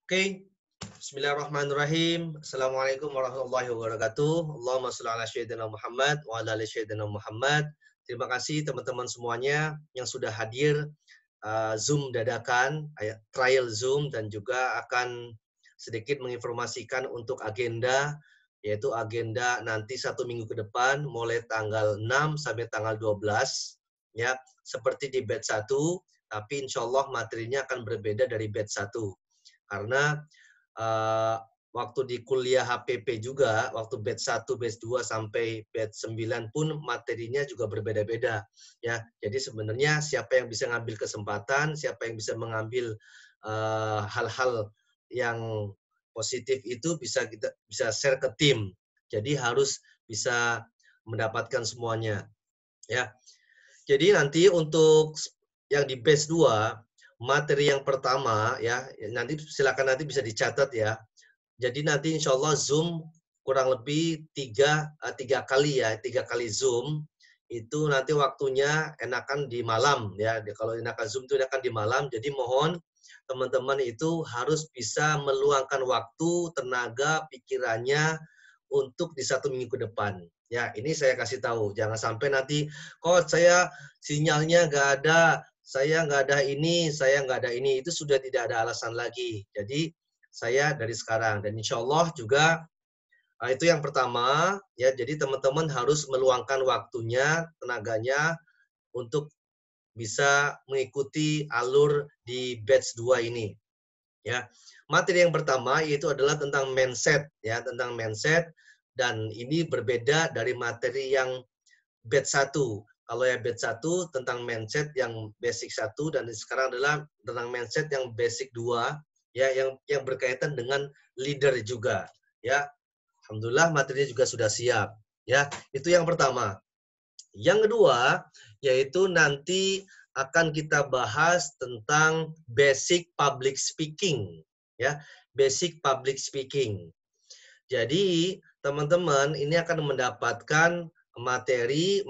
Oke, Bismillahirrahmanirrahim. Assalamualaikum warahmatullahi wabarakatuh. Allahumma shalli ala sayyidina Muhammad wa ala ali sayyidina Muhammad. Terima kasih teman-teman semuanya yang sudah hadir Zoom dadakan, trial Zoom, dan juga akan sedikit menginformasikan untuk agenda, yaitu agenda nanti 1 minggu ke depan, mulai tanggal 6 sampai tanggal 12, ya, seperti di batch 1, tapi insya Allah materinya akan berbeda dari batch 1. Karena waktu di kuliah HPP juga, waktu batch 1, batch 2 sampai batch 9 pun materinya juga berbeda-beda, ya. Jadi sebenarnya siapa yang bisa ngambil kesempatan, siapa yang bisa mengambil hal-hal yang positif itu kita bisa share ke tim. Jadi harus bisa mendapatkan semuanya, ya. Jadi nanti untuk yang di batch 2, materi yang pertama, ya, nanti silakan nanti bisa dicatat ya. Jadi nanti insya Allah Zoom kurang lebih tiga kali ya, 3 kali Zoom. Itu nanti waktunya enakan di malam ya. Kalau enakan Zoom itu enakan di malam. Jadi mohon teman-teman itu harus bisa meluangkan waktu, tenaga, pikirannya untuk di 1 minggu ke depan. Ya, ini saya kasih tahu. Jangan sampai nanti, kok saya sinyalnya nggak ada, saya nggak ada ini, saya nggak ada ini. Itu sudah tidak ada alasan lagi. Jadi saya dari sekarang, dan insya Allah juga itu yang pertama ya. Jadi teman-teman harus meluangkan waktunya, tenaganya untuk bisa mengikuti alur di batch 2 ini ya. Materi yang pertama yaitu adalah tentang mindset ya, tentang mindset, dan ini berbeda dari materi yang batch 1. Kalau ya batch 1 tentang mindset yang basic 1, dan sekarang adalah tentang mindset yang basic 2 ya, yang berkaitan dengan leader juga ya. Alhamdulillah materinya juga sudah siap ya. Itu yang pertama. Yang kedua yaitu nanti akan kita bahas tentang basic public speaking ya, basic public speaking. Jadi teman-teman ini akan mendapatkan materi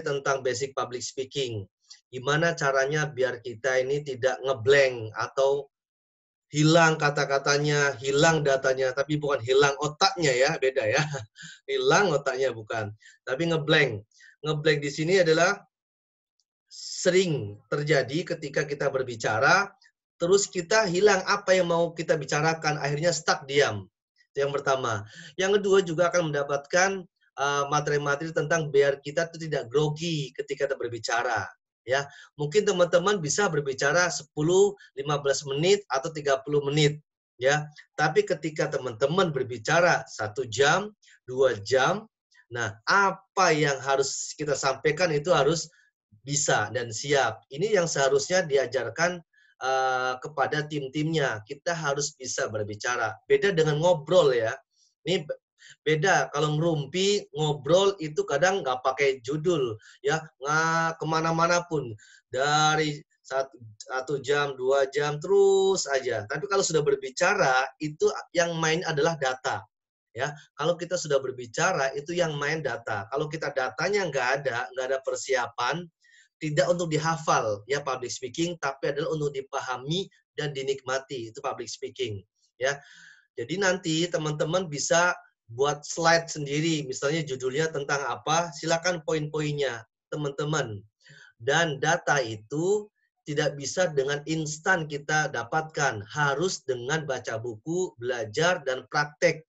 tentang basic public speaking. Gimana caranya biar kita ini tidak ngeblank atau hilang kata-katanya, hilang datanya, tapi bukan hilang otaknya ya, beda ya. Hilang otaknya bukan, tapi ngeblank. Ngeblank di sini adalah sering terjadi ketika kita berbicara, terus kita hilang apa yang mau kita bicarakan, akhirnya stuck diam. Itu yang pertama. Yang kedua juga akan mendapatkan materi-materi tentang biar kita itu tidak grogi ketika kita berbicara. Ya, mungkin teman-teman bisa berbicara 10, 15 menit atau 30 menit. Ya, tapi ketika teman-teman berbicara 1 jam, 2 jam, nah apa yang harus kita sampaikan itu harus bisa dan siap. Ini yang seharusnya diajarkan kepada tim-timnya. Kita harus bisa berbicara. Beda dengan ngobrol ya. Ini beda. Kalau ngerumpi, ngobrol itu kadang nggak pakai judul. Ya, nggak kemana-mana pun. Dari 1 jam, 2 jam, terus aja. Tapi kalau sudah berbicara, itu yang main adalah data. Ya, kalau kita sudah berbicara, itu yang main data. Kalau kita datanya nggak ada persiapan, tidak untuk dihafal ya public speaking, tapi adalah untuk dipahami dan dinikmati, itu public speaking ya. Jadi nanti teman-teman bisa buat slide sendiri, misalnya judulnya tentang apa, silakan poin-poinnya teman-teman. Dan data itu tidak bisa dengan instan kita dapatkan, harus dengan baca buku, belajar, dan praktek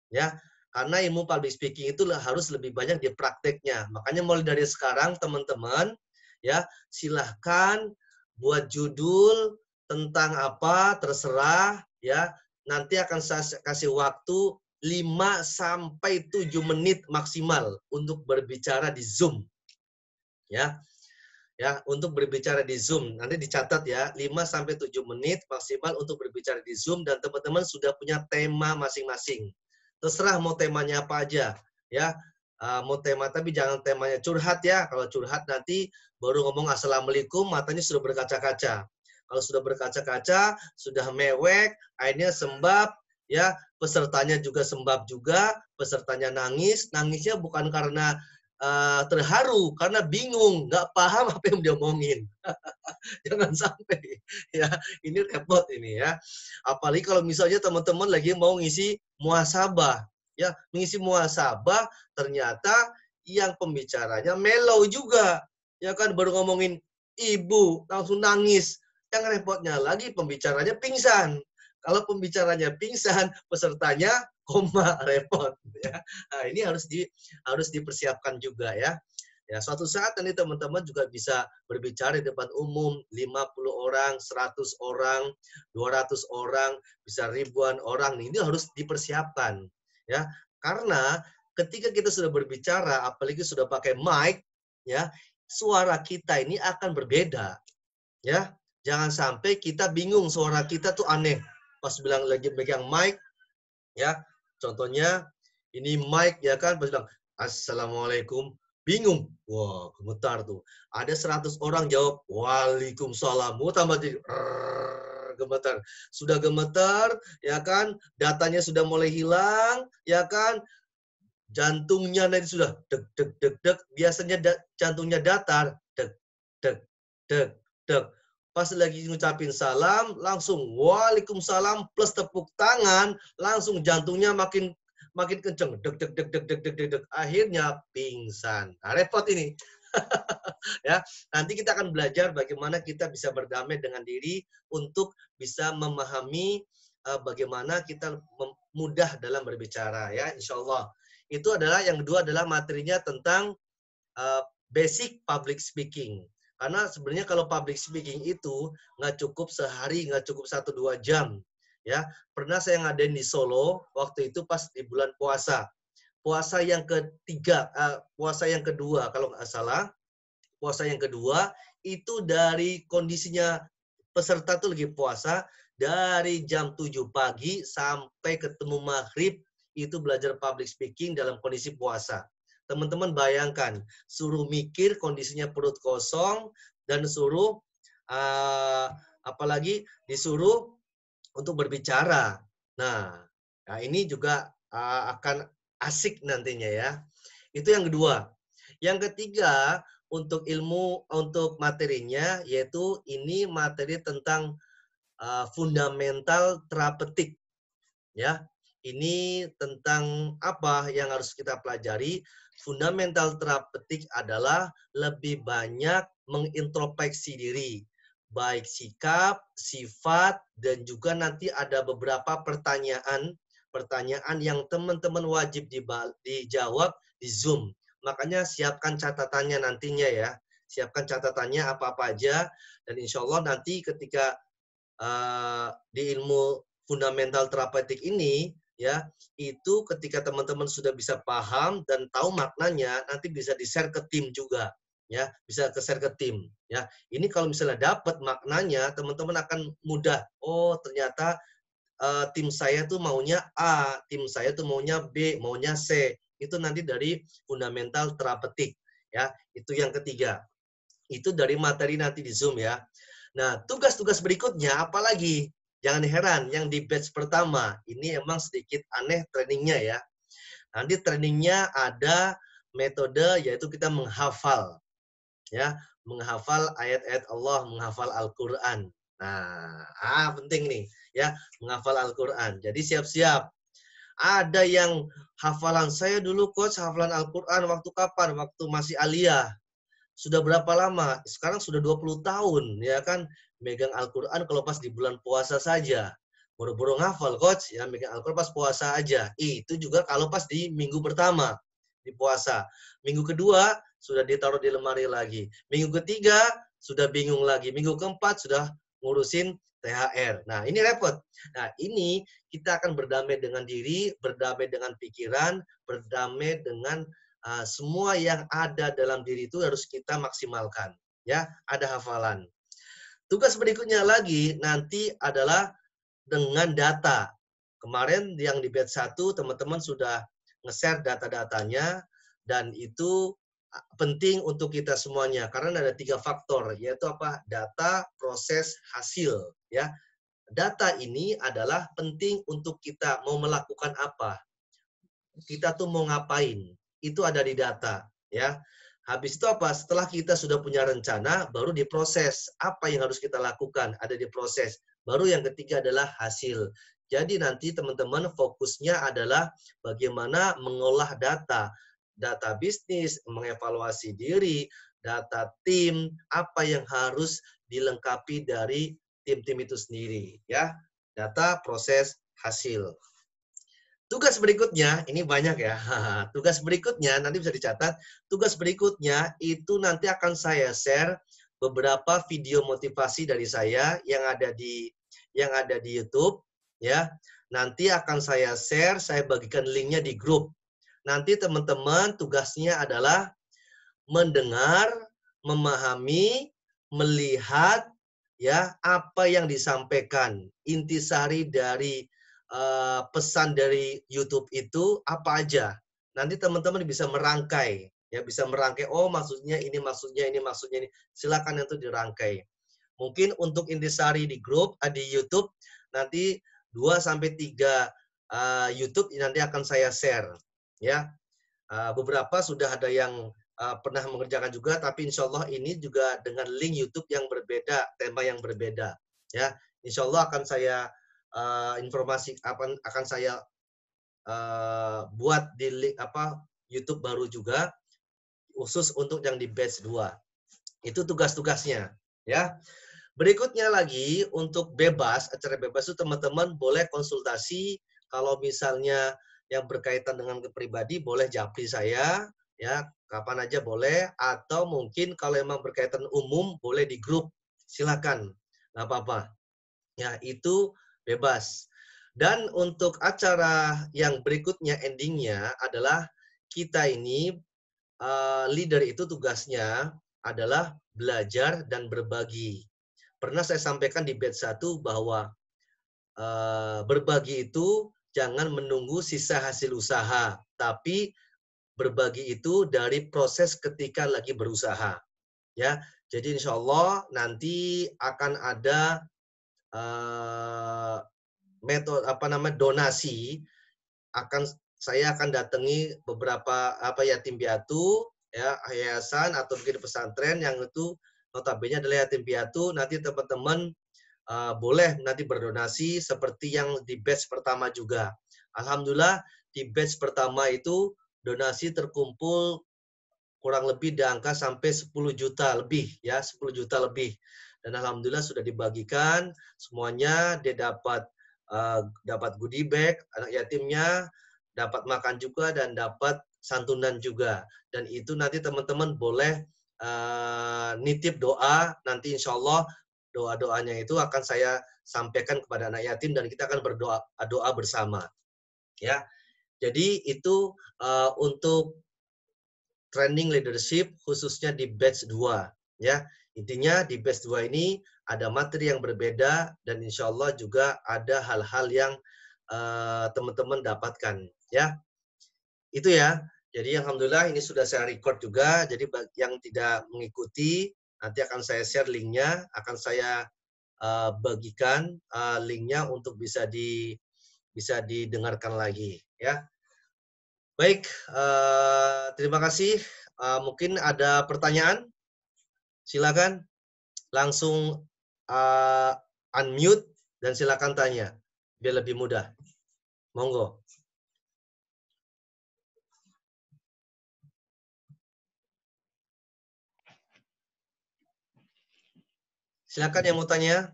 ya. Karena ilmu public speaking itu harus lebih banyak di prakteknya. Makanya mulai dari sekarang teman-teman ya, silahkan buat judul tentang apa terserah ya. Nanti akan saya kasih waktu 5 sampai 7 menit maksimal untuk berbicara di Zoom. Ya. Ya, untuk berbicara di Zoom. Nanti dicatat ya, 5 sampai 7 menit maksimal untuk berbicara di Zoom, dan teman-teman sudah punya tema masing-masing. Terserah mau temanya apa aja ya. Mau tema, tapi jangan temanya curhat ya. Kalau curhat nanti baru ngomong assalamualaikum matanya sudah berkaca-kaca. Kalau sudah berkaca-kaca, sudah mewek, akhirnya sembab ya, pesertanya juga sembab juga, pesertanya nangis. Nangisnya bukan karena terharu karena bingung, nggak paham apa yang dia omongin. Jangan sampai ya, ini repot ini ya. Apalagi kalau misalnya teman-teman lagi mau ngisi muhasabah, ya, mengisi muhasabah ternyata yang pembicaranya mellow juga. Ya kan baru ngomongin ibu langsung nangis. Yang repotnya lagi pembicaranya pingsan. Kalau pembicaranya pingsan, pesertanya koma, repot ya. Nah, ini harus dipersiapkan juga ya. Ya, suatu saat nanti teman-teman juga bisa berbicara di depan umum, 50 orang, 100 orang, 200 orang, bisa ribuan orang. Ini harus dipersiapkan. Ya, karena ketika kita sudah berbicara, apalagi sudah pakai mic, ya, suara kita ini akan berbeda. Ya, jangan sampai kita bingung suara kita tuh aneh. Pas bilang lagi pegang mic, ya, contohnya ini mic ya kan, pas bilang assalamualaikum, bingung, wah gemetar tuh. Ada 100 orang jawab waalaikumsalam, mau tambah jadi gemetar. Sudah gemetar ya kan, datanya sudah mulai hilang ya kan, jantungnya nanti sudah deg deg deg deg, biasanya jantungnya datar, deg deg deg deg. Pas lagi ngucapin salam, langsung waalaikumsalam plus tepuk tangan, langsung jantungnya makin makin kenceng, deg deg deg deg deg deg deg deg. Akhirnya pingsan. Nah, repot ini. Ya, nanti kita akan belajar bagaimana kita bisa berdamai dengan diri untuk bisa memahami bagaimana kita mudah dalam berbicara ya, insya Allah. Itu adalah yang kedua adalah materinya tentang basic public speaking. Karena sebenarnya kalau public speaking itu nggak cukup sehari, nggak cukup 1-2 jam. Ya, pernah saya ngadain di Solo waktu itu pas di bulan puasa. Puasa yang ketiga, puasa yang kedua kalau nggak salah. Puasa yang kedua itu dari kondisinya peserta tuh lagi puasa dari jam 7 pagi sampai ketemu maghrib itu belajar public speaking dalam kondisi puasa. Teman-teman bayangkan, suruh mikir kondisinya perut kosong dan suruh apalagi disuruh untuk berbicara. Nah, ini juga akan asik nantinya ya. Itu yang kedua. Yang ketiga, untuk ilmu, untuk materinya, yaitu ini materi tentang fundamental terapeutik. Ya, ini tentang apa yang harus kita pelajari. Fundamental terapeutik adalah lebih banyak mengintrospeksi diri, baik sikap, sifat, dan juga nanti ada beberapa pertanyaan yang teman-teman wajib dijawab di Zoom. Makanya siapkan catatannya nantinya ya. Siapkan catatannya apa-apa aja. Dan insya Allah nanti ketika di ilmu fundamental terapeutik ini, ya, itu ketika teman-teman sudah bisa paham dan tahu maknanya, nanti bisa di-share ke tim juga. Ya, bisa ke-share ke tim. Ya, ini kalau misalnya dapat maknanya, teman-teman akan mudah. Oh, ternyata tim saya tuh maunya A, tim saya tuh maunya B, maunya C. Itu nanti dari fundamental terapeutik. Ya, itu yang ketiga. Itu dari materi nanti di Zoom ya. Nah, tugas-tugas berikutnya apalagi? Jangan heran, yang di batch pertama, ini emang sedikit aneh trainingnya ya. Nanti trainingnya ada metode yaitu kita menghafal. Ya, menghafal ayat-ayat Allah, menghafal Al-Quran. Nah, penting nih ya, menghafal Al-Quran. Jadi siap-siap. Ada yang hafalan saya dulu coach, hafalan Al-Quran waktu kapan? Waktu masih aliyah. Sudah berapa lama? Sekarang sudah 20 tahun ya kan megang Al-Qur'an kalau pas di bulan puasa saja. Boro-boro ngafal coach ya, megang Al-Qur'an pas puasa aja. Itu juga kalau pas di minggu pertama di puasa. Minggu kedua sudah ditaruh di lemari lagi. Minggu ketiga sudah bingung lagi. Minggu keempat sudah ngurusin THR. Nah, ini repot. Nah, ini kita akan berdamai dengan diri, berdamai dengan pikiran, berdamai dengan semua yang ada dalam diri itu harus kita maksimalkan. Ya, ada hafalan. Tugas berikutnya lagi nanti adalah dengan data. Kemarin yang di batch 1 teman-teman sudah nge-share data-datanya dan itu penting untuk kita semuanya karena ada 3 faktor yaitu apa? Data, proses, hasil ya. Data ini adalah penting untuk kita mau melakukan apa. Kita tuh mau ngapain. Itu ada di data. ya. Habis itu apa? Setelah kita sudah punya rencana, baru diproses. Apa yang harus kita lakukan? Ada diproses. Baru yang ketiga adalah hasil. Jadi nanti teman-teman fokusnya adalah bagaimana mengolah data. Data bisnis, mengevaluasi diri, data tim, apa yang harus dilengkapi dari tim-tim itu sendiri. Ya, data, proses, hasil. Tugas berikutnya, ini banyak ya. Tugas berikutnya, nanti bisa dicatat. Tugas berikutnya itu nanti akan saya share beberapa video motivasi dari saya yang ada di YouTube, ya. Nanti akan saya share, saya bagikan linknya di grup. Nanti teman-teman tugasnya adalah mendengar, memahami, melihat, ya, apa yang disampaikan. Intisari dari pesan dari YouTube itu apa aja. Nanti teman-teman bisa merangkai, ya, bisa merangkai. Oh, maksudnya ini, maksudnya ini, maksudnya ini. Silakan itu dirangkai. Mungkin untuk intisari di grup, di YouTube, nanti 2 sampai 3 YouTube nanti akan saya share, ya. Beberapa sudah ada yang pernah mengerjakan juga, tapi insya Allah ini juga dengan link YouTube yang berbeda, tema yang berbeda. Ya, insya Allah akan saya informasi akan saya buat di link YouTube baru juga khusus untuk yang di batch 2. Itu tugas-tugasnya, ya. Berikutnya lagi untuk bebas, acara bebas itu teman-teman boleh konsultasi kalau misalnya yang berkaitan dengan pribadi boleh japri saya, ya, kapan aja boleh, atau mungkin kalau emang berkaitan umum boleh di grup, silakan, nggak apa-apa. Ya, itu bebas. Dan untuk acara yang berikutnya endingnya adalah kita ini leader itu tugasnya adalah belajar dan berbagi. Pernah saya sampaikan di batch 1 bahwa berbagi itu jangan menunggu sisa hasil usaha, tapi berbagi itu dari proses ketika lagi berusaha. Ya, jadi insya Allah nanti akan ada metode donasi. Saya akan datangi beberapa yatim piatu, ya, yayasan atau mungkin pesantren yang itu notabene adalah yatim piatu. Nanti teman-teman boleh nanti berdonasi seperti yang di batch pertama juga. Alhamdulillah di batch pertama itu donasi terkumpul kurang lebih di angka sampai 10 juta lebih, ya, 10 juta lebih. Dan alhamdulillah sudah dibagikan semuanya, dia dapat goodie bag, anak yatimnya dapat makan juga dan dapat santunan juga. Dan itu nanti teman-teman boleh nitip doa, nanti insya Allah doa-doanya itu akan saya sampaikan kepada anak yatim dan kita akan berdoa bersama. Ya, jadi itu untuk training leadership khususnya di batch 2, ya. Intinya di batch 2 ini ada materi yang berbeda dan insya Allah juga ada hal-hal yang teman-teman dapatkan, ya. Itu ya. Jadi alhamdulillah ini sudah saya record juga. Jadi yang tidak mengikuti nanti akan saya share linknya, akan saya bagikan linknya untuk bisa didengarkan lagi, ya. Baik, terima kasih. Mungkin ada pertanyaan? Silakan langsung unmute dan silakan tanya biar lebih mudah. Monggo. Silakan yang mau tanya.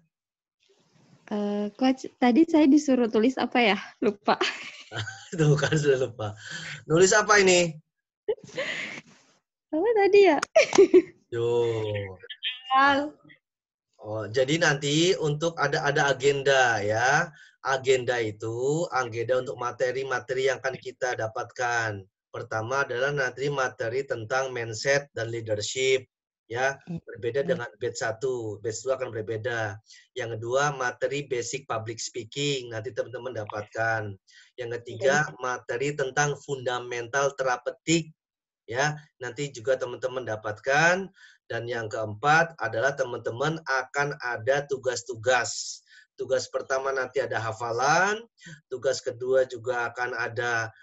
Coach, tadi saya disuruh tulis apa ya? Lupa. Tuh kan sudah lupa. Nulis apa ini? Apa tadi ya? Yo. Oh, jadi nanti untuk ada agenda ya. Agenda itu agenda untuk materi-materi yang akan kita dapatkan. Pertama adalah nanti materi tentang mindset dan leadership, ya. Berbeda dengan batch 1, batch 2 akan berbeda. Yang kedua materi basic public speaking, nanti teman-teman dapatkan. Yang ketiga materi tentang fundamental terapeutik, ya. Nanti juga teman-teman dapatkan. Dan yang keempat adalah teman-teman akan ada tugas-tugas. Tugas pertama nanti ada hafalan, tugas kedua juga akan ada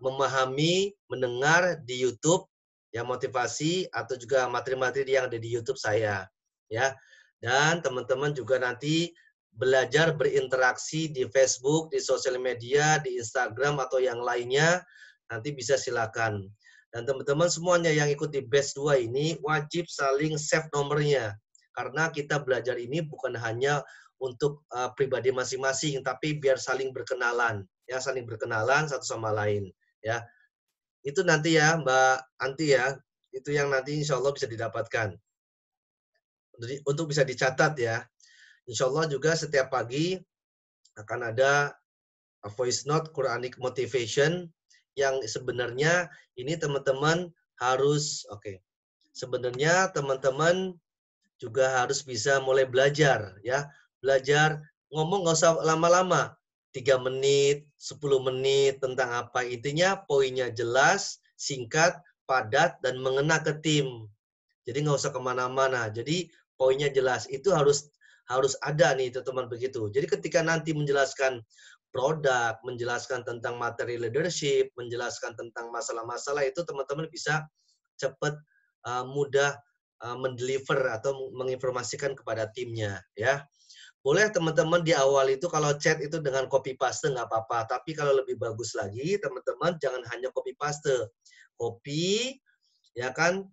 memahami, mendengar di YouTube ya motivasi atau juga materi-materi yang ada di YouTube saya ya. Dan teman-teman juga nanti belajar berinteraksi di Facebook, di sosial media, di Instagram atau yang lainnya, nanti bisa silakan. Dan teman-teman semuanya yang ikut di batch 2 ini wajib saling save nomornya. Karena kita belajar ini bukan hanya untuk pribadi masing-masing, tapi biar saling berkenalan, ya saling berkenalan satu sama lain, ya. Itu nanti ya Mbak Anti ya, itu yang nanti insya Allah bisa didapatkan. Jadi, untuk bisa dicatat ya. Insya Allah juga setiap pagi akan ada voice note Quranic motivation yang sebenarnya ini teman-teman harus, sebenarnya teman-teman juga harus bisa mulai belajar ya. Belajar ngomong nggak usah lama-lama. 3 menit, 10 menit tentang apa. Intinya poinnya jelas, singkat, padat, dan mengena ke tim. Jadi nggak usah kemana-mana. Jadi poinnya jelas. Itu harus ada nih teman-teman begitu. Jadi ketika nanti menjelaskan produk, menjelaskan tentang materi leadership, menjelaskan tentang masalah-masalah itu teman-teman bisa cepat mudah mendeliver atau menginformasikan kepada timnya ya. Boleh teman-teman di awal itu kalau chat itu dengan copy paste nggak apa-apa, tapi kalau lebih bagus lagi teman-teman jangan hanya copy paste. Copy ya kan,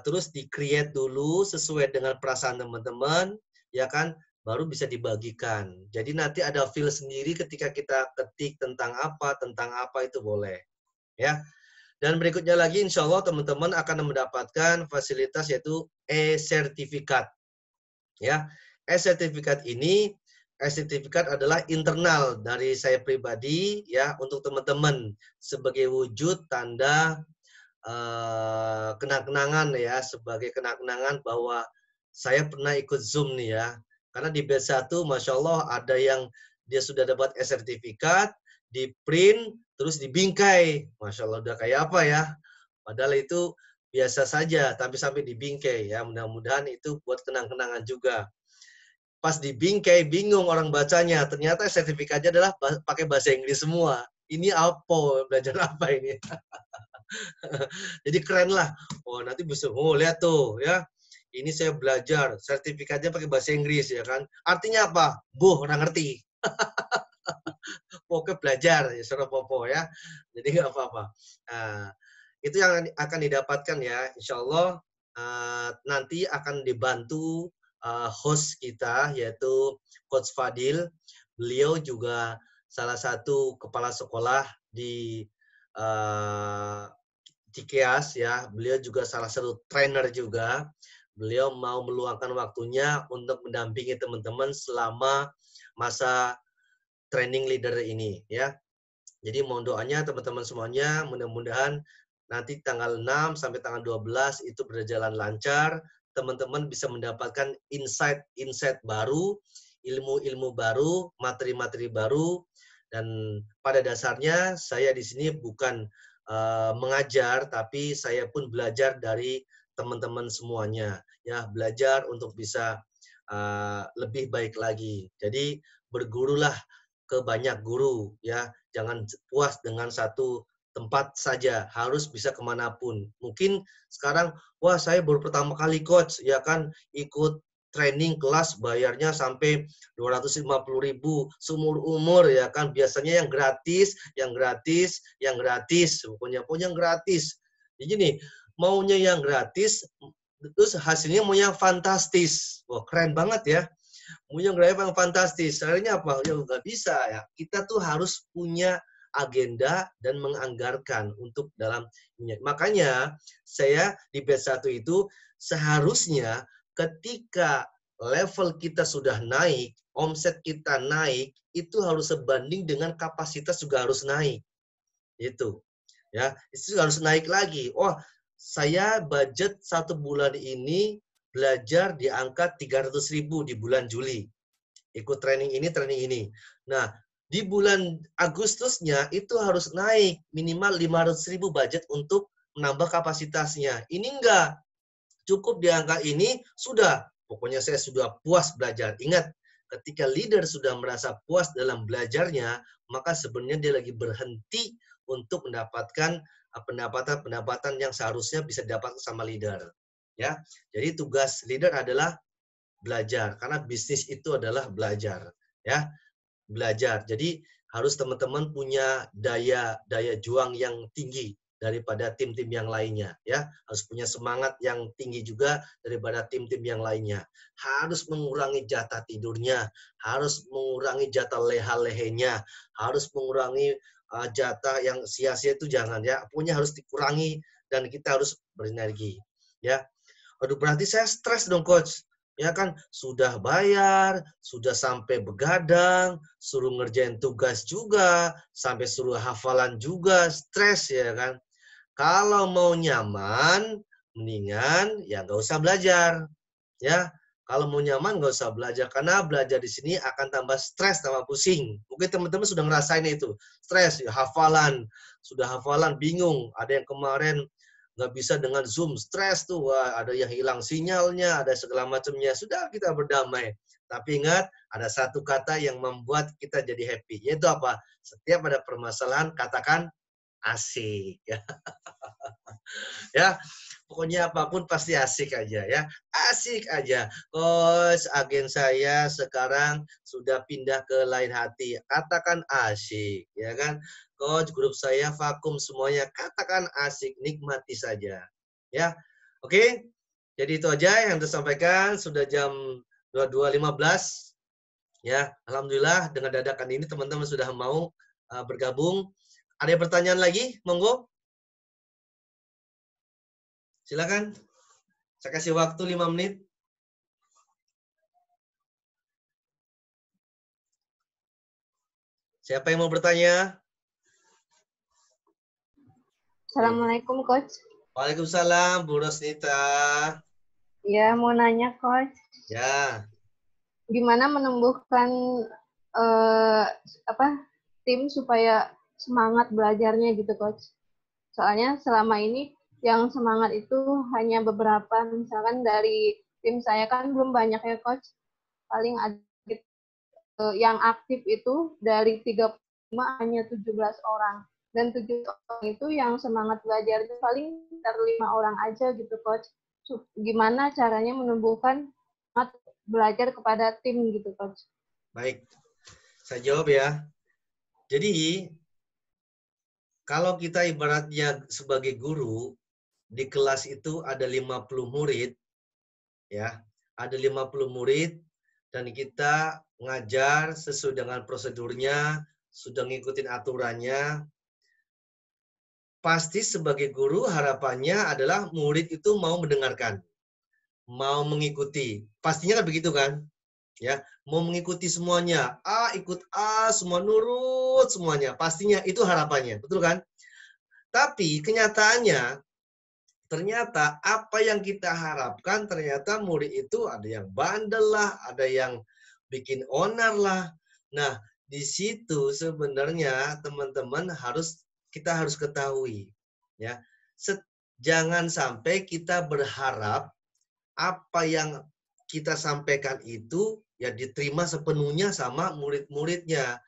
terus di-create dulu sesuai dengan perasaan teman-teman ya kan, baru bisa dibagikan. Jadi nanti ada feel sendiri ketika kita ketik tentang apa itu boleh ya. Dan berikutnya lagi insya Allah teman-teman akan mendapatkan fasilitas yaitu e-sertifikat. Ya, e-sertifikat ini, e-sertifikat adalah internal dari saya pribadi ya untuk teman-teman sebagai wujud tanda kenang-kenangan ya, sebagai kenang-kenangan bahwa saya pernah ikut Zoom nih ya. Karena di batch 1 Masya Allah ada yang dia sudah dapat e-sertifikat, di print, terus dibingkai. Masya Allah udah kayak apa ya. Padahal itu biasa saja, tapi sampai dibingkai ya. Mudah-mudahan itu buat kenang-kenangan juga. Pas dibingkai, bingung orang bacanya. Ternyata sertifikatnya adalah pakai bahasa Inggris semua. Ini apa? Belajar apa ini? Jadi keren lah. Oh nanti bisa, oh lihat tuh ya. Ini saya belajar, sertifikatnya pakai bahasa Inggris ya kan. Artinya apa? Orang ngerti. Oke belajar, ya suruh popo ya. Jadi nggak apa-apa. Nah, itu yang akan didapatkan ya. Insya Allah nanti akan dibantu host kita yaitu Coach Fadil. Beliau juga salah satu kepala sekolah di Cikeas ya. Beliau juga salah satu trainer juga. Beliau mau meluangkan waktunya untuk mendampingi teman-teman selama masa training leader ini ya. Jadi mohon doanya teman-teman semuanya, mudah-mudahan nanti tanggal 6 sampai tanggal 12 itu berjalan lancar, teman-teman bisa mendapatkan insight baru, ilmu-ilmu baru, materi-materi baru, dan pada dasarnya saya di sini bukan mengajar, tapi saya pun belajar dari teman-teman semuanya, ya belajar untuk bisa lebih baik lagi. Jadi bergurulah ke banyak guru, ya jangan puas dengan satu tempat saja, harus bisa kemanapun. Mungkin sekarang, wah saya baru pertama kali coach, ya kan ikut training kelas bayarnya sampai 250.000 seumur umur ya kan, biasanya yang gratis, pokoknya yang gratis. Jadi nih, maunya yang gratis, terus hasilnya mau yang fantastis. Wah keren banget ya. Punya yang fantastis. Caranya apa? Ya nggak bisa ya. Kita tuh harus punya agenda dan menganggarkan untuk dalam ini. Makanya saya di batch 1 itu seharusnya ketika level kita sudah naik, omset kita naik, itu harus sebanding dengan kapasitas juga harus naik. Itu. Ya, itu harus naik lagi. Oh, saya budget 1 bulan ini belajar di angka 300.000 di bulan Juli. Ikut training ini. Nah, di bulan Agustusnya itu harus naik minimal 500.000 budget untuk menambah kapasitasnya. Ini enggak. Cukup di angka ini, sudah. Pokoknya saya sudah puas belajar. Ingat, ketika leader sudah merasa puas dalam belajarnya, maka sebenarnya dia lagi berhenti untuk mendapatkan pendapatan yang seharusnya bisa didapat sama leader. Ya, jadi tugas leader adalah belajar, karena bisnis itu adalah belajar. Ya, belajar. Jadi harus teman-teman punya daya juang yang tinggi daripada tim-tim yang lainnya, ya. Harus punya semangat yang tinggi juga daripada tim-tim yang lainnya. Harus mengurangi jatah tidurnya, harus mengurangi jatah leha-lehenya, harus mengurangi jatah yang sia-sia itu jangan, ya. Pokoknya harus dikurangi dan kita harus berenergi, ya. Aduh, berarti saya stres dong, Coach. Ya kan, sudah bayar, sudah sampai begadang, suruh ngerjain tugas juga, sampai suruh hafalan juga, stres ya kan. Kalau mau nyaman, mendingan ya nggak usah belajar. Ya, kalau mau nyaman nggak usah belajar, karena belajar di sini akan tambah stres, tambah pusing. Mungkin teman-teman sudah ngerasain itu, stres, ya, sudah hafalan bingung. Ada yang kemarin nggak bisa dengan Zoom, stres tuh, wah, ada yang hilang sinyalnya, ada segala macamnya. Sudah, kita berdamai. Tapi ingat, ada satu kata yang membuat kita jadi happy, yaitu apa? Setiap ada permasalahan, katakan asik. Ya, pokoknya apapun pasti asik aja ya. Asik aja. Coach, agen saya sekarang sudah pindah ke lain hati. Katakan asik, ya kan? Coach, grup saya vakum semuanya. Katakan asik, nikmati saja. Ya. Oke. Jadi itu aja yang disampaikan. Sudah jam 22.15. Ya, alhamdulillah dengan dadakan ini teman-teman sudah mau bergabung. Ada pertanyaan lagi? Monggo. Silakan. Saya kasih waktu 5 menit. Siapa yang mau bertanya? Assalamualaikum, Coach. Waalaikumsalam, Bu Rosnita. Ya, mau nanya, Coach. Ya. Gimana menumbuhkan tim supaya semangat belajarnya gitu, Coach? Soalnya selama ini yang semangat itu hanya beberapa, misalkan dari tim saya kan belum banyak ya, Coach. Paling ada yang aktif itu dari 35 hanya 17 orang. Dan 17 orang itu yang semangat belajar itu paling sekitar 5 orang aja gitu, Coach. Gimana caranya menumbuhkan semangat belajar kepada tim gitu, Coach? Baik, saya jawab ya. Jadi, kalau kita ibaratnya sebagai guru, di kelas itu ada 50 murid, ya, ada 50 murid, dan kita ngajar sesuai dengan prosedurnya, sudah ngikutin aturannya. Pasti sebagai guru harapannya adalah murid itu mau mendengarkan, mau mengikuti. Pastinya kan begitu kan? Ya, mau mengikuti semuanya. A ikut A, semua nurut semuanya. Pastinya itu harapannya, betul kan? Tapi kenyataannya ternyata apa yang kita harapkan, ternyata murid itu ada yang bandel lah, ada yang bikin onar lah. Nah, di situ sebenarnya teman-teman kita harus ketahui, ya. Jangan sampai kita berharap apa yang kita sampaikan itu ya diterima sepenuhnya sama murid-muridnya.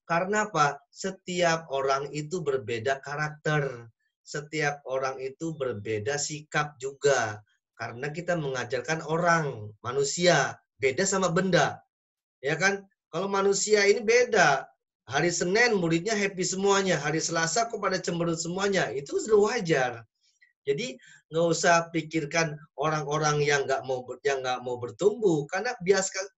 Karena apa? Setiap orang itu berbeda karakter. Setiap orang itu berbeda sikap juga. Karena kita mengajarkan orang, manusia, beda sama benda. Ya kan? Kalau manusia ini beda. Hari Senin muridnya happy semuanya, hari Selasa kok pada cemberut semuanya. Itu sudah wajar. Jadi nggak usah pikirkan orang-orang yang nggak mau bertumbuh, karena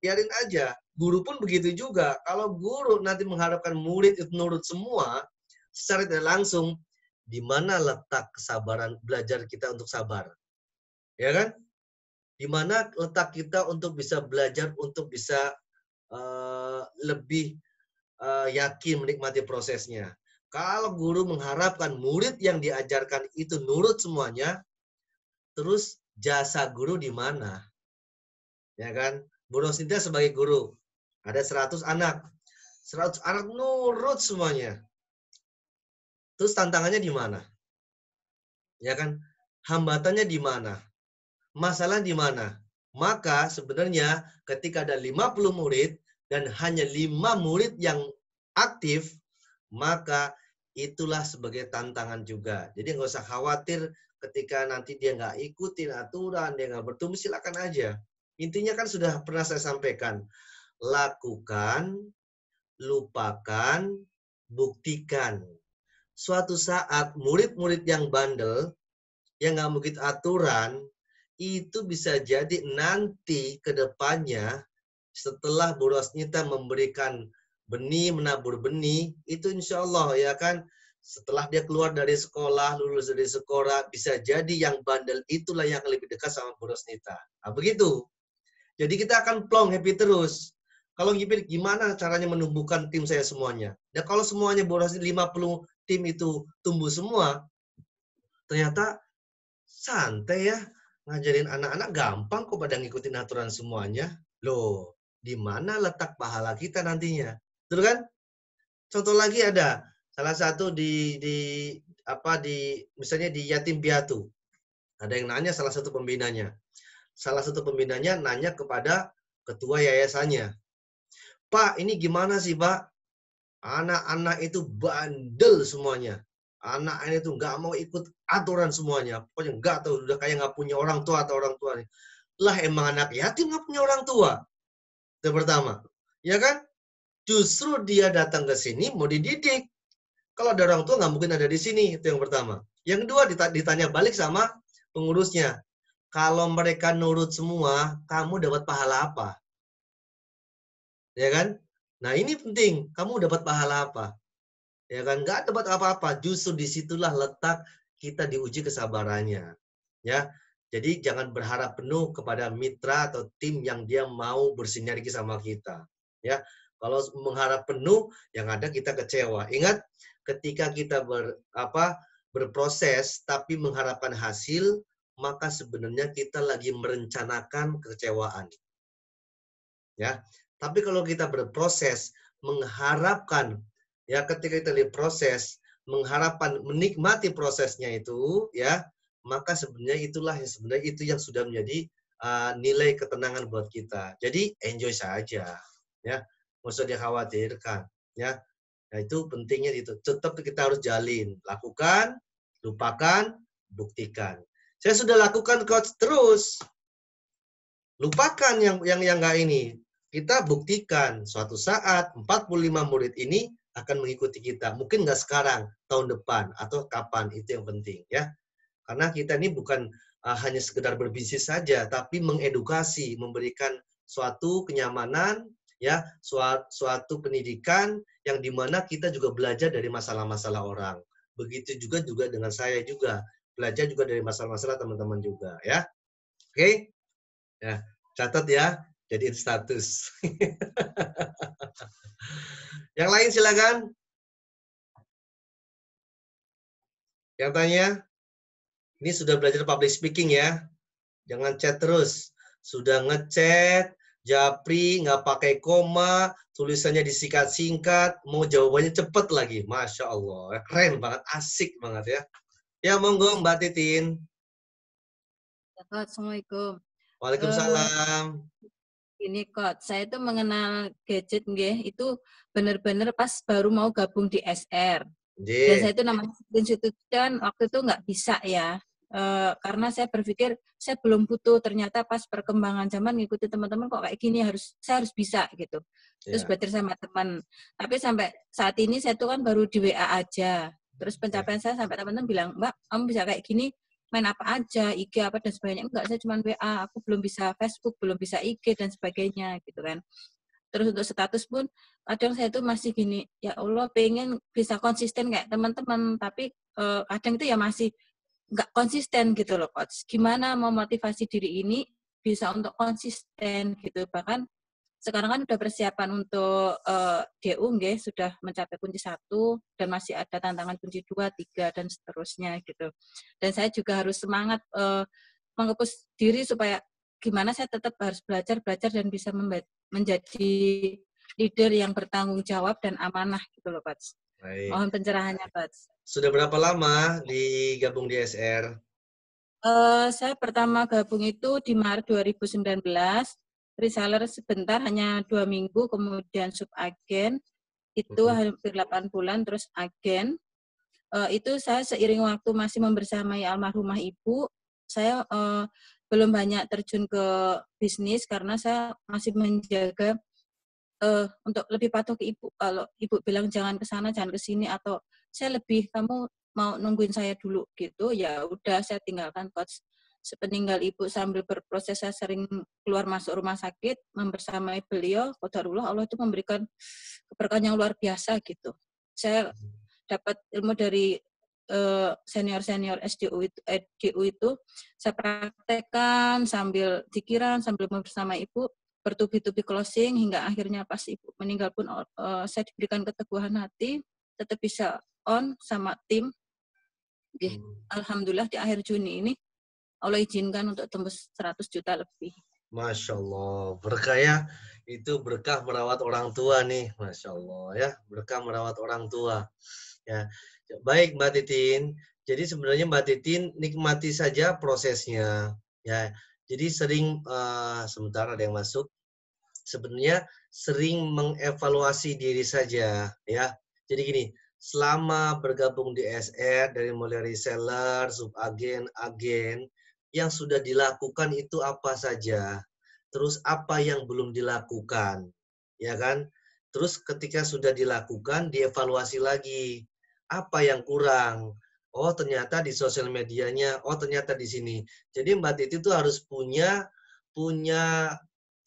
biarin aja. Guru pun begitu juga. Kalau guru nanti mengharapkan murid itu nurut semua, secara tidak langsung, di mana letak kesabaran belajar kita untuk sabar, ya kan? Di mana letak kita untuk bisa belajar, untuk bisa lebih yakin menikmati prosesnya. Kalau guru mengharapkan murid yang diajarkan itu nurut semuanya, terus jasa guru di mana? Ya kan? Bu Rosnita sebagai guru, ada 100 anak. 100 anak nurut semuanya. Terus tantangannya di mana? Ya kan? Hambatannya di mana? Masalah di mana? Maka sebenarnya ketika ada 50 murid dan hanya 5 murid yang aktif, maka itulah sebagai tantangan juga. Jadi nggak usah khawatir ketika nanti dia nggak ikutin aturan, dia nggak bertumbuh, silakan aja. Intinya kan sudah pernah saya sampaikan, lakukan, lupakan, buktikan. Suatu saat murid-murid yang bandel, yang nggak mengikuti aturan, itu bisa jadi nanti ke depannya setelah Bu Rosnita memberikan benih, menabur benih, itu insya Allah ya kan, setelah dia keluar dari sekolah, lulus dari sekolah, bisa jadi yang bandel itulah yang lebih dekat sama Bu Rosnita. Nah, begitu. Jadi kita akan plong happy terus. Kalau gimana caranya menumbuhkan tim saya semuanya? Ya kalau semuanya Bu Rosnita 50 tim itu tumbuh semua, ternyata santai ya. Ngajarin anak-anak gampang kok pada ngikutin aturan semuanya. Loh, di mana letak pahala kita nantinya? Betul kan? Contoh lagi ada salah satu di misalnya di yatim piatu. Ada yang nanya salah satu pembinanya. Salah satu pembinanya nanya kepada ketua yayasannya. Pak, ini gimana sih, Pak? Anak-anak itu bandel semuanya. Anak-anak itu nggak mau ikut aturan semuanya. Pokoknya nggak tahu, udah kayak nggak punya orang tua atau orang tua. Lah emang anak yatim nggak punya orang tua. Itu pertama. Ya kan? Justru dia datang ke sini mau dididik. Kalau ada orang tua nggak mungkin ada di sini. Itu yang pertama. Yang kedua ditanya balik sama pengurusnya. Kalau mereka nurut semua, kamu dapat pahala apa? Ya kan? Nah ini penting. Kamu dapat pahala apa? Ya kan? Nggak dapat apa-apa. Justru disitulah letak kita diuji kesabarannya. Ya. Jadi jangan berharap penuh kepada mitra atau tim yang dia mau bersinergi sama kita. Ya. Kalau mengharap penuh, yang ada kita kecewa. Ingat, ketika kita berproses tapi mengharapkan hasil, maka sebenarnya kita lagi merencanakan kekecewaan. Ya. Tapi kalau kita berproses mengharapkan, ya ketika kita diproses, mengharapkan menikmati prosesnya itu, ya, maka sebenarnya itulah yang sebenarnya itu yang sudah menjadi nilai ketenangan buat kita. Jadi enjoy saja, ya, nggak usah dikhawatirkan, ya. Nah itu pentingnya itu. Tetap kita harus jalin, lakukan, lupakan, buktikan. Saya sudah lakukan coach terus. Lupakan yang nggak ini. Kita buktikan suatu saat 45 murid ini akan mengikuti kita. Mungkin nggak sekarang, tahun depan, atau kapan, itu yang penting. Ya. Karena kita ini bukan hanya sekedar berbisnis saja, tapi mengedukasi, memberikan suatu kenyamanan, ya, suatu pendidikan yang dimana kita juga belajar dari masalah-masalah orang. Begitu juga dengan saya juga. Belajar juga dari masalah-masalah teman-teman juga. Ya. Oke? Ya, catat ya, jadiin status. Yang lain silakan. Yang tanya, ini sudah belajar public speaking ya. Jangan chat terus. Sudah ngechat, japri, nggak pakai koma, tulisannya disingkat-singkat, mau jawabannya cepet lagi. Masya Allah, keren banget, asik banget ya. Ya, monggo Mbak Titin. Assalamualaikum. Waalaikumsalam. Ini Coach, saya itu mengenal gadget nggih, itu benar-benar pas baru mau gabung di SR. Dan saya itu namanya institution waktu itu nggak bisa ya. Karena saya berpikir saya belum butuh, ternyata pas perkembangan zaman ngikuti teman-teman kok kayak gini, saya harus bisa gitu. Terus belajar sama teman. Tapi sampai saat ini saya tuh kan baru di WA aja. Terus pencapaian saya sampai teman-teman bilang, Mbak, kamu bisa kayak gini, main apa aja, IG apa dan sebagainya. Enggak, saya cuma WA, aku belum bisa Facebook, belum bisa IG dan sebagainya gitu kan. Terus untuk status pun kadang saya tuh masih gini, ya Allah pengen bisa konsisten kayak teman-teman, tapi kadang itu ya masih nggak konsisten gitu loh Coach. Gimana mau motivasi diri ini bisa untuk konsisten gitu. Bahkan sekarang kan udah persiapan untuk DU nggih, sudah mencapai kunci 1 dan masih ada tantangan kunci 2, 3 dan seterusnya gitu. Dan saya juga harus semangat mengepus diri supaya gimana saya tetap harus belajar dan bisa menjadi leader yang bertanggung jawab dan amanah gitu loh, Coach. Mohon pencerahannya, Coach. Sudah berapa lama digabung di SR? Saya pertama gabung itu di Maret 2019, reseller sebentar hanya 2 minggu, kemudian subagen itu hampir 8 bulan, terus agen, itu saya seiring waktu masih membersamai almarhumah ibu, saya belum banyak terjun ke bisnis karena saya masih menjaga untuk lebih patuh ke ibu. Kalau ibu bilang jangan ke sana, jangan ke sini, atau saya lebih kamu mau nungguin saya dulu gitu, ya udah saya tinggalkan coach. Sepeninggal ibu sambil berproses saya sering keluar masuk rumah sakit membersamai beliau, qadarullah Allah itu memberikan keberkahan yang luar biasa gitu. Saya dapat ilmu dari senior-senior SDU itu saya praktekkan sambil pikiran, sambil bersama ibu, bertubi-tubi closing hingga akhirnya pas ibu meninggal pun saya diberikan keteguhan hati, tetap bisa on sama tim. Alhamdulillah di akhir Juni ini Allah izinkan untuk tembus 100 juta lebih. Masya Allah, berkah ya. Itu berkah merawat orang tua nih, Masya Allah ya. Berkah merawat orang tua. Ya, baik Mbak Titin. Jadi sebenarnya Mbak Titin nikmati saja prosesnya. Ya, jadi sering sebentar ada yang masuk. Sebenarnya sering mengevaluasi diri saja, ya. Jadi gini, selama bergabung di SR dari mulai reseller, subagen, agen, yang sudah dilakukan itu apa saja, terus apa yang belum dilakukan, ya kan? Terus ketika sudah dilakukan, dievaluasi lagi, apa yang kurang? Oh ternyata di sosial medianya, oh ternyata di sini. Jadi Mbak Titi itu harus punya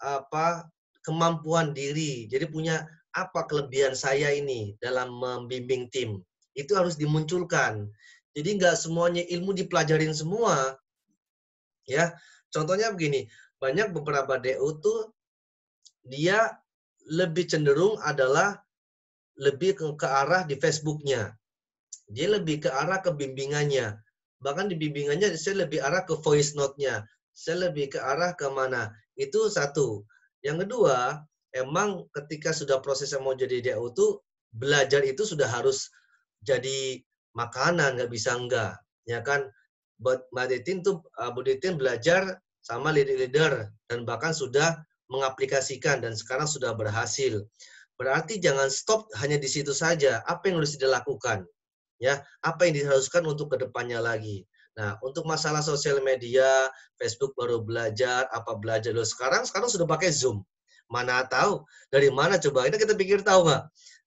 apa kemampuan diri. Jadi punya apa kelebihan saya ini dalam membimbing tim. Itu harus dimunculkan. Jadi nggak semuanya ilmu dipelajarin semua. Ya, contohnya begini, banyak beberapa DO tuh dia lebih cenderung adalah lebih ke arah di Facebooknya. Dia lebih ke arah ke bimbingannya. Bahkan di bimbingannya saya lebih arah ke voice note-nya. Saya lebih ke arah ke mana. Itu satu. Yang kedua, emang ketika sudah prosesnya mau jadi DO tuh, belajar itu sudah harus jadi makanan, nggak bisa enggak. Ya kan? Mbak Titin tuh, Bu Titin belajar sama leader-leader dan bahkan sudah mengaplikasikan dan sekarang sudah berhasil. Berarti jangan stop hanya di situ saja. Apa yang harus dilakukan? Ya, apa yang diharuskan untuk kedepannya lagi. Nah, untuk masalah sosial media, Facebook baru belajar, apa belajar dulu sekarang sudah pakai Zoom. Mana tahu dari mana coba? Ini kita pikir tahu nggak?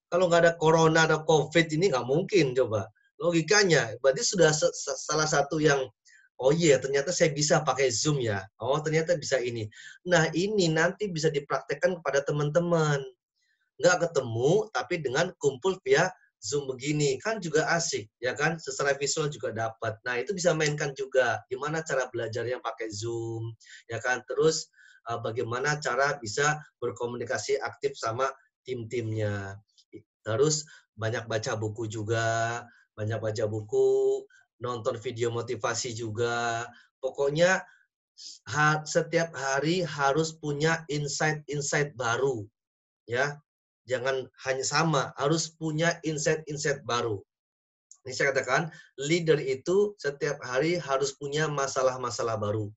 Kalau nggak ada corona, ada COVID ini nggak mungkin coba. Logikanya, berarti sudah salah satu yang, oh iya ternyata saya bisa pakai Zoom ya. Oh ternyata bisa ini. Nah ini nanti bisa dipraktekkan kepada teman-teman. Nggak ketemu, tapi dengan kumpul via Zoom begini kan juga asik, ya kan? Secara visual juga dapat. Nah itu bisa mainkan juga. Gimana cara belajarnya pakai Zoom, ya kan? Terus bagaimana cara bisa berkomunikasi aktif sama tim-timnya. Terus banyak baca buku juga, banyak baca buku, nonton video motivasi juga. Pokoknya setiap hari harus punya insight-insight baru, ya. Jangan hanya sama, harus punya insight-insight baru. Ini saya katakan, leader itu setiap hari harus punya masalah-masalah baru.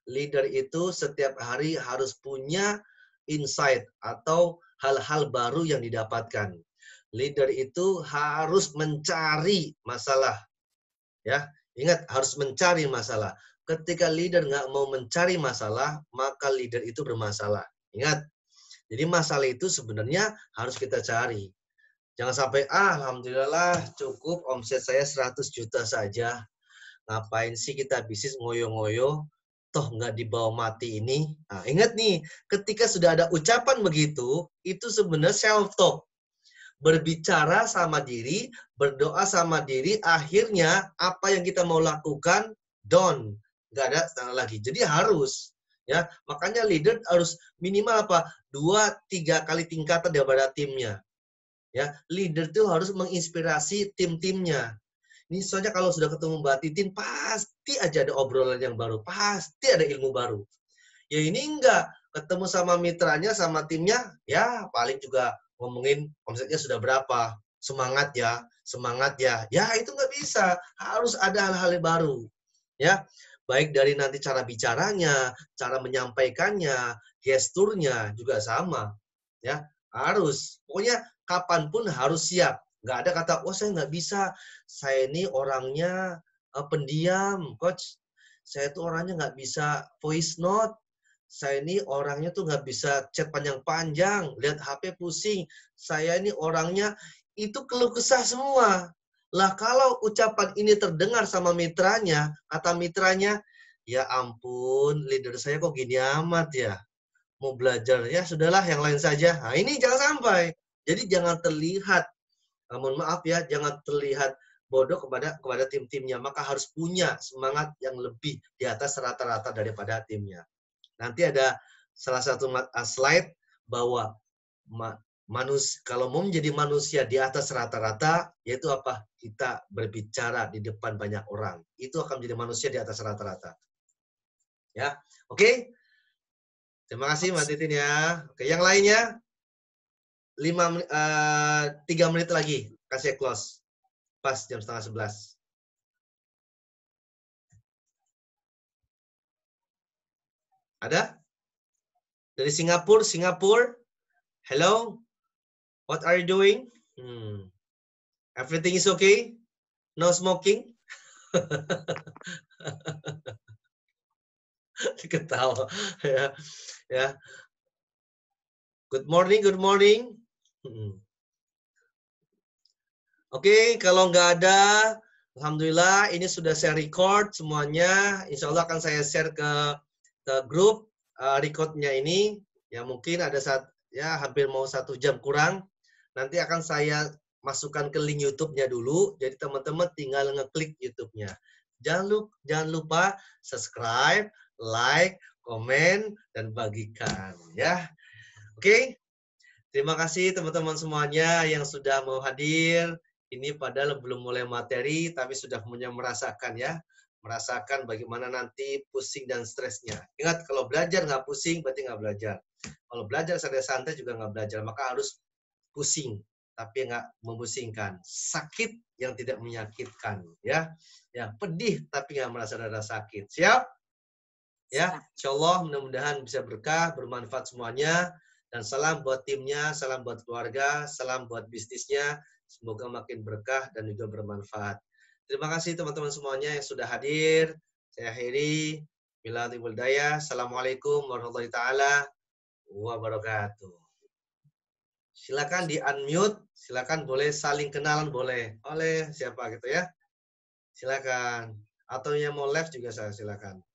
Leader itu setiap hari harus punya insight atau hal-hal baru yang didapatkan. Leader itu harus mencari masalah. Ya, ingat harus mencari masalah. Ketika leader nggak mau mencari masalah, maka leader itu bermasalah. Ingat, jadi masalah itu sebenarnya harus kita cari. Jangan sampai, alhamdulillah cukup omset saya 100 juta saja. Ngapain sih kita bisnis ngoyo-ngoyo, toh nggak dibawa mati ini. Nah, ingat nih, ketika sudah ada ucapan begitu, itu sebenarnya self-talk. Berbicara sama diri, berdoa sama diri, akhirnya apa yang kita mau lakukan, done. Nggak ada lagi. Jadi harus. Ya, makanya leader harus minimal apa? 2-3 kali tingkatan daripada timnya. Ya, leader itu harus menginspirasi tim-timnya. Ini soalnya kalau sudah ketemu Mbak Titin, pasti aja ada obrolan yang baru, pasti ada ilmu baru. Ya ini enggak, ketemu sama mitranya, sama timnya, ya paling juga ngomongin omsetnya sudah berapa, semangat ya, ya itu nggak bisa, harus ada hal-hal baru, ya. Baik dari nanti cara bicaranya, cara menyampaikannya, gesturnya juga sama, ya harus. Pokoknya kapanpun harus siap. Nggak ada kata, oh saya nggak bisa, saya ini orangnya pendiam, coach. Saya tuh orangnya nggak bisa voice note. Saya ini orangnya tuh nggak bisa chat panjang-panjang, lihat HP pusing. Saya ini orangnya, itu keluh kesah semua. Lah kalau ucapan ini terdengar sama mitranya, kata mitranya, ya ampun, leader saya kok gini amat ya. Mau belajar, ya sudahlah yang lain saja. Nah ini jangan sampai. Jadi jangan terlihat, mohon maaf ya, jangan terlihat bodoh kepada tim-timnya. Maka harus punya semangat yang lebih di atas rata-rata daripada timnya. Nanti ada salah satu slide bahwa kalau mau menjadi manusia di atas rata-rata, yaitu apa? Kita berbicara di depan banyak orang. Itu akan menjadi manusia di atas rata-rata. Ya, oke? Terima kasih Mbak Titin ya. Oke, yang lainnya 3 menit lagi kasih close. Pas jam 10:30. Ada? Dari Singapura. Hello. What are you doing? Everything is okay? No smoking? Ketawa ya. Ya. Good morning. Oke, kalau nggak ada, alhamdulillah ini sudah saya record semuanya. Insya Allah akan saya share ke grup recordnya ini. Ya mungkin ada hampir mau 1 jam kurang. Nanti akan saya masukkan ke link YouTube-nya dulu. Jadi teman-teman tinggal ngeklik YouTube-nya. Jangan lupa subscribe, like, komen, dan bagikan. Ya, oke. Terima kasih teman-teman semuanya yang sudah mau hadir. Ini padahal belum mulai materi, tapi sudah punya merasakan ya. Merasakan bagaimana nanti pusing dan stresnya. Ingat, kalau belajar nggak pusing, berarti nggak belajar. Kalau belajar santai-santai juga nggak belajar. Maka harus pusing, tapi nggak memusingkan. Sakit yang tidak menyakitkan. Ya, pedih, tapi nggak merasa ada sakit. Siap? Ya, insya Allah mudah-mudahan bisa berkah, bermanfaat semuanya. Dan salam buat timnya, salam buat keluarga, salam buat bisnisnya. Semoga makin berkah dan juga bermanfaat. Terima kasih teman-teman semuanya yang sudah hadir. Saya akhiri. Bila timbul daya. Assalamualaikum warahmatullahi taala wabarakatuh. Silakan di unmute, silakan boleh saling kenalan boleh. Oleh siapa gitu ya. Silakan. Atau yang mau live juga saya silakan.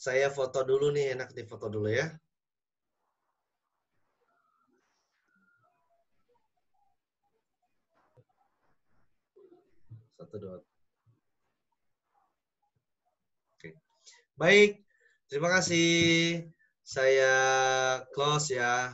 Saya foto dulu nih, enak nih foto dulu ya. Satu, dua. Oke. Baik, terima kasih. Saya close ya.